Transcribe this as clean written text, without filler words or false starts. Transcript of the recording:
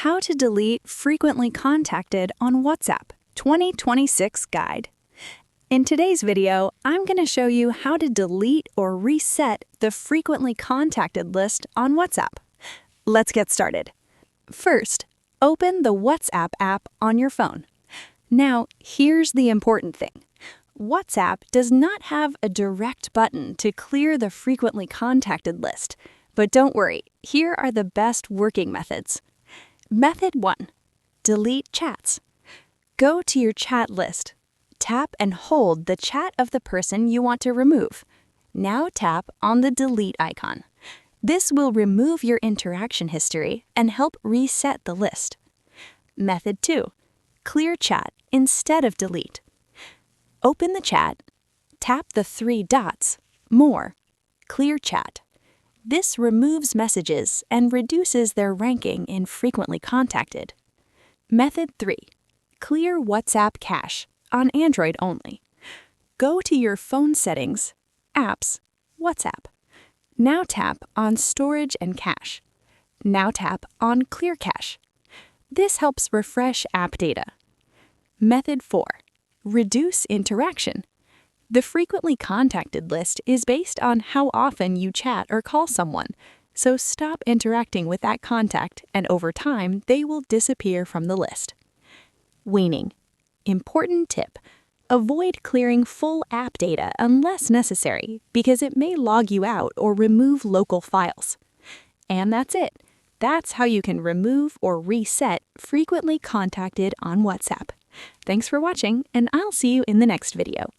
How to Delete Frequently Contacted on WhatsApp 2026 Guide. In today's video, I'm going to show you how to delete or reset the frequently contacted list on WhatsApp. Let's get started. First, open the WhatsApp app on your phone. Now, here's the important thing. WhatsApp does not have a direct button to clear the frequently contacted list, but don't worry, here are the best working methods. Method 1. Delete chats. Go to your chat list. Tap and hold the chat of the person you want to remove. Now tap on the delete icon. This will remove your interaction history and help reset the list. Method 2. Clear chat instead of delete. Open the chat, tap the 3 dots, More, Clear Chat. This removes messages and reduces their ranking in frequently contacted. Method 3. Clear WhatsApp cache, on Android only. Go to your phone settings, Apps, WhatsApp. Now tap on Storage and Cache. Now tap on Clear Cache. This helps refresh app data. Method 4. Reduce interaction. The frequently contacted list is based on how often you chat or call someone, so stop interacting with that contact and over time they will disappear from the list. Weaning. Important tip. Avoid clearing full app data unless necessary because it may log you out or remove local files. And that's it. That's how you can remove or reset frequently contacted on WhatsApp. Thanks for watching, and I'll see you in the next video.